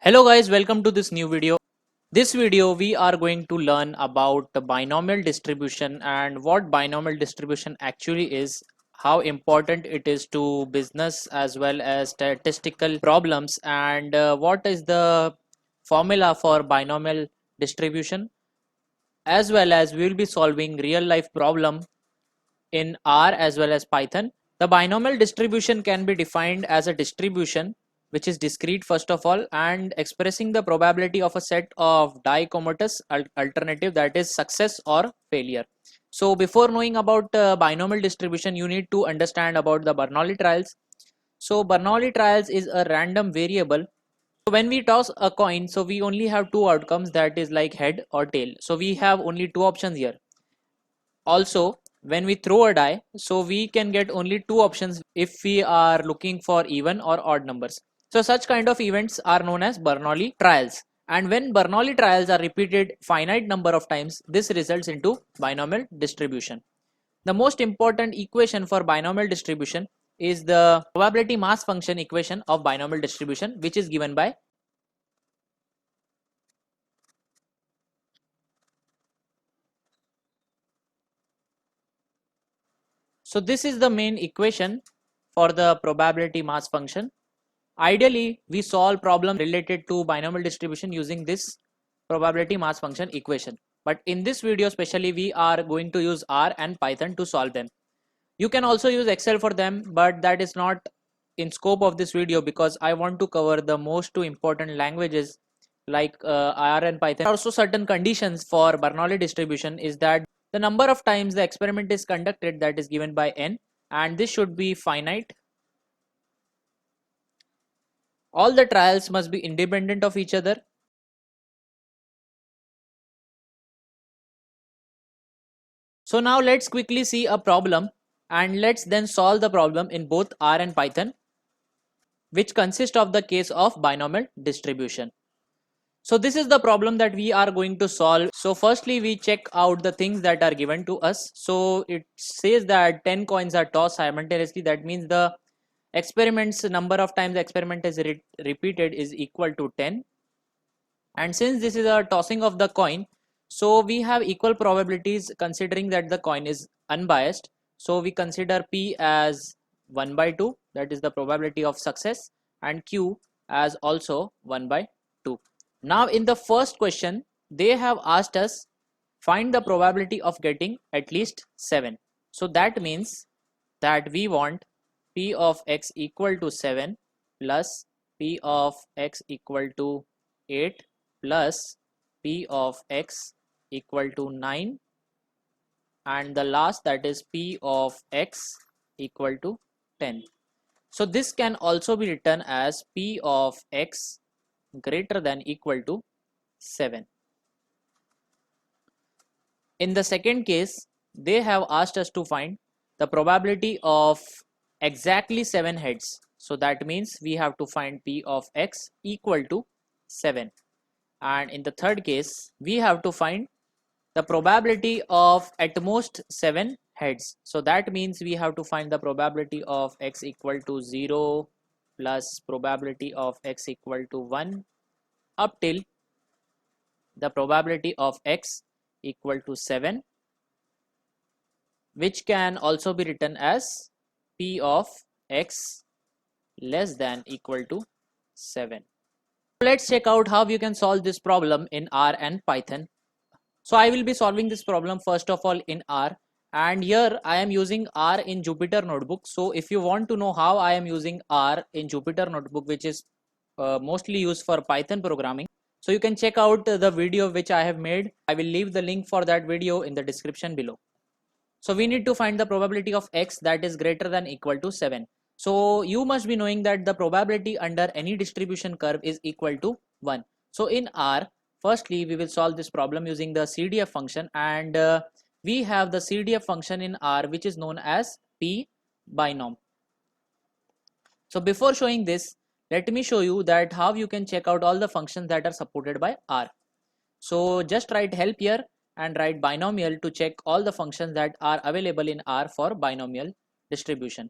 Hello guys, welcome to this new video. This video we are going to learn about the binomial distribution and what binomial distribution actually is, how important it is to business as well as statistical problems, and what is the formula for binomial distribution, as well as we will be solving real life problem in R as well as Python. The binomial distribution can be defined as a distribution which is discrete first of all and expressing the probability of a set of dichotomous alternative, that is success or failure. So before knowing about binomial distribution, you need to understand about the Bernoulli trials. So Bernoulli trials is a random variable. So when we toss a coin, so we only have two outcomes, that is like head or tail. So we have only two options here. Also, when we throw a die, so we can get only two options if we are looking for even or odd numbers. So such kind of events are known as Bernoulli trials, and when Bernoulli trials are repeated finite number of times, this results into binomial distribution. The most important equation for binomial distribution is the probability mass function equation of binomial distribution, which is given by. So this is the main equation for the probability mass function. Ideally, we solve problem related to binomial distribution using this probability mass function equation. But in this video especially, we are going to use R and Python to solve them. You can also use Excel for them, but that is not in scope of this video because I want to cover the most two important languages like R and Python. Also, certain conditions for Bernoulli distribution is that the number of times the experiment is conducted, that is given by n, and this should be finite. All the trials must be independent of each other. So now let's quickly see a problem and let's then solve the problem in both R and Python, which consist of the case of binomial distribution. So this is the problem that we are going to solve. So firstly we check out the things that are given to us. So it says that 10 coins are tossed simultaneously. That means the experiments number of times the experiment is repeated is equal to 10. And since this is a tossing of the coin, so we have equal probabilities considering that the coin is unbiased. So we consider P as 1 by 2, that is the probability of success, and Q as also 1 by 2. Now in the first question, they have asked us find the probability of getting at least 7. So that means that we want P of x equal to 7 plus P of x equal to 8 plus P of x equal to 9, and the last, that is P of x equal to 10. So this can also be written as P of x greater than equal to 7. In the second case, they have asked us to find the probability of exactly 7 heads. So that means we have to find P of x equal to 7. And in the third case, we have to find the probability of at most 7 heads. So that means we have to find the probability of x equal to 0 plus probability of x equal to 1 up till the probability of x equal to 7, which can also be written as P of x less than equal to 7. Let's check out how you can solve this problem in R and Python. So I will be solving this problem first of all in R, and here I am using R in Jupyter Notebook. So if you want to know how I am using R in Jupyter Notebook, which is mostly used for Python programming, so you can check out the video which I have made. I will leave the link for that video in the description below. So we need to find the probability of x that is greater than equal to 7. So you must be knowing that the probability under any distribution curve is equal to 1. So in R, firstly we will solve this problem using the CDF function, and we have the CDF function in R which is known as P binom. So before showing this, let me show you that how you can check out all the functions that are supported by R. So just write help here and write binomial to check all the functions that are available in R for binomial distribution.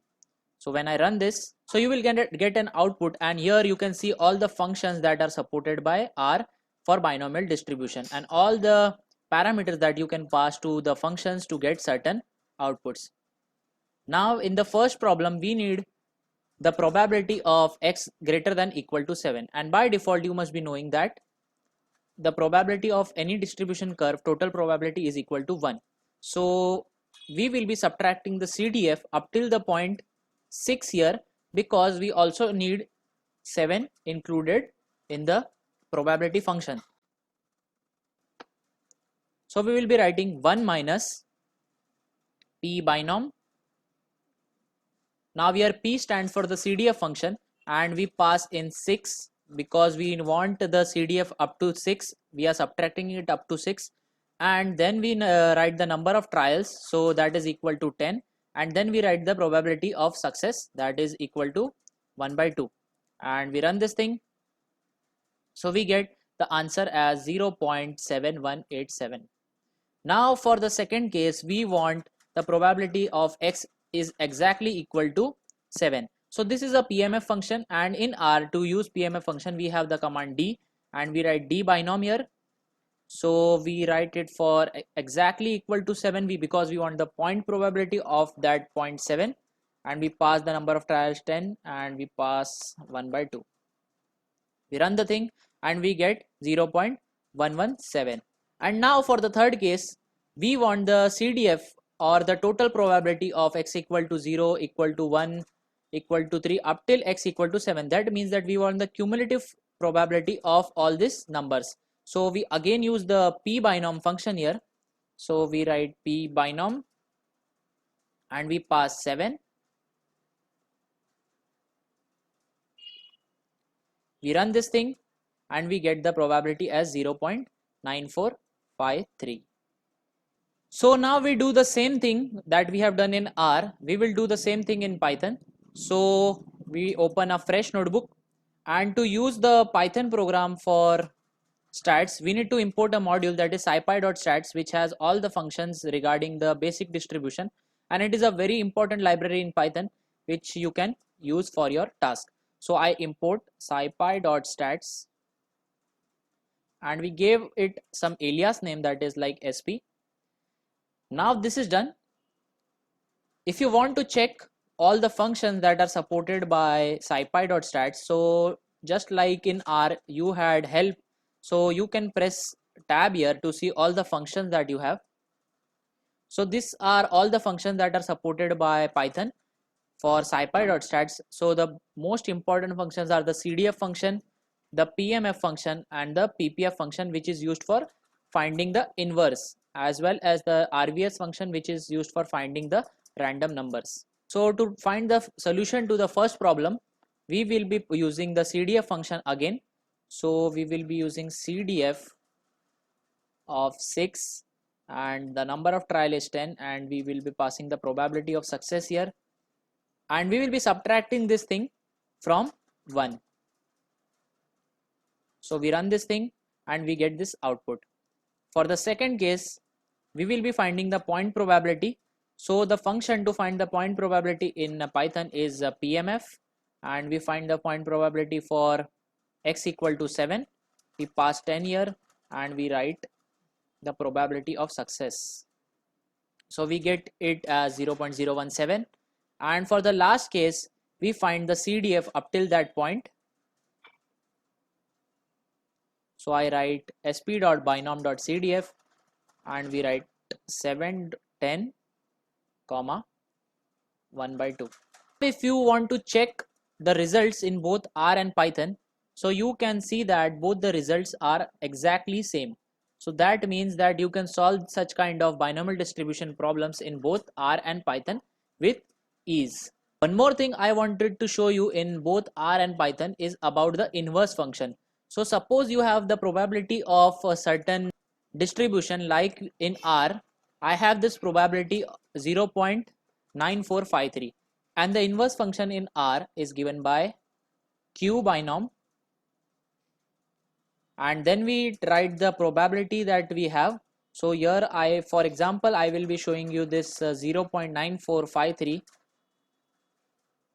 So when I run this, so you will get an output, and here you can see all the functions that are supported by R for binomial distribution and all the parameters that you can pass to the functions to get certain outputs. Now in the first problem we need the probability of x greater than equal to 7, and by default you must be knowing that the probability of any distribution curve total probability is equal to 1. So we will be subtracting the CDF up till the point 6 here, because we also need 7 included in the probability function. So we will be writing 1 minus p binom. Now here p stands for the CDF function, and we pass in 6 because we want the CDF up to 6. We are subtracting it up to 6, and then we write the number of trials, so that is equal to 10, and then we write the probability of success, that is equal to 1 by 2, and we run this thing. So we get the answer as 0.7187. Now for the second case, we want the probability of x is exactly equal to 7. So this is a PMF function, and in R to use PMF function we have the command D, and we write D binom here. So we write it for exactly equal to 7 because we want the point probability of that 0.7, and we pass the number of trials 10, and we pass 1 by 2. We run the thing and we get 0.117. And now for the third case, we want the CDF or the total probability of x equal to 0, equal to 1, equal to 3 up till x equal to 7. That means that we want the cumulative probability of all these numbers. So we again use the p binom function here. So we write p binom and we pass 7. We run this thing and we get the probability as 0.9453. So now we do the same thing that we have done in R. We will do the same thing in Python. So we open a fresh notebook, and to use the Python program for stats, we need to import a module that is scipy.stats, which has all the functions regarding the basic distribution, and it is a very important library in Python which you can use for your task. So I import scipy.stats, and we gave it some alias name that is like sp. Now this is done. If you want to check all the functions that are supported by scipy.stats, so just like in R you had help, so you can press tab here to see all the functions that you have. So these are all the functions that are supported by Python for scipy.stats. So the most important functions are the CDF function, the PMF function, and the PPF function, which is used for finding the inverse, as well as the RVS function, which is used for finding the random numbers. So to find the solution to the first problem, we will be using the CDF function again. So we will be using CDF of 6, and the number of trial is 10, and we will be passing the probability of success here, and we will be subtracting this thing from 1. So we run this thing and we get this output. For the second case, we will be finding the point probability. So the function to find the point probability in Python is PMF, and we find the point probability for x equal to 7. We pass 10 here and we write the probability of success. So we get it as 0.017, and for the last case we find the CDF up till that point. So I write sp.binom.cdf and we write 7, 10, comma 1 by 2. If you want to check the results in both R and Python, so you can see that both the results are exactly same. So that means that you can solve such kind of binomial distribution problems in both R and Python with ease. One more thing I wanted to show you in both R and Python is about the inverse function. So suppose you have the probability of a certain distribution, like in R, I have this probability 0.9453, and the inverse function in R is given by Q binom, and then we write the probability that we have. So here for example I will be showing you this 0.9453,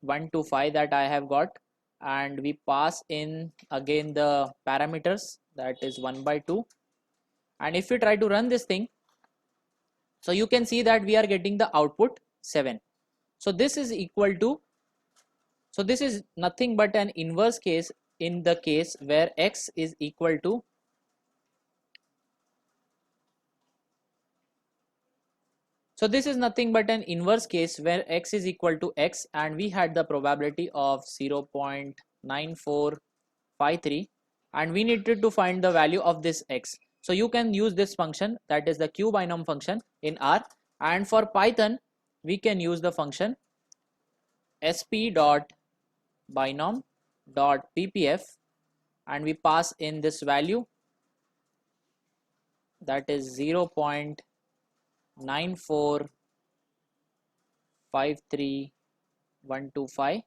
1 to 5 that I have got, and we pass in again the parameters, that is 1 by 2. And if we try to run this thing, so you can see that we are getting the output 7. So this is equal to, so this is nothing but an inverse case in the case where x is equal to, so this is nothing but an inverse case where x is equal to x, and we had the probability of 0.9453, and we needed to find the value of this x. So you can use this function, that is the QBinom function in R, and for Python we can use the function sp.binom.ppf, and we pass in this value, that is 0.9453125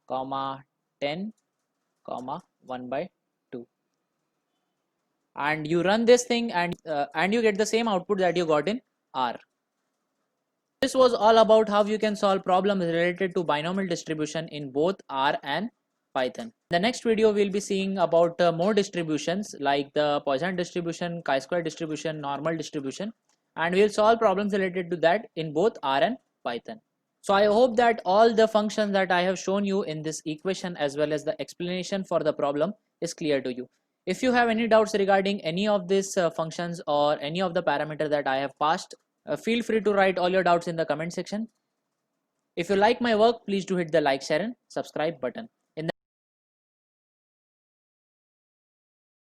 comma 10 comma 1 by 2, and you run this thing, and you get the same output that you got in R. This was all about how you can solve problems related to binomial distribution in both R and Python. The next video we'll be seeing about more distributions like the Poisson distribution, chi-square distribution, normal distribution, and we'll solve problems related to that in both R and Python. So I hope that all the functions that I have shown you in this equation as well as the explanation for the problem is clear to you. If you have any doubts regarding any of these functions or any of the parameter that I have passed, feel free to write all your doubts in the comment section. If you like my work, please do hit the like, share and subscribe button.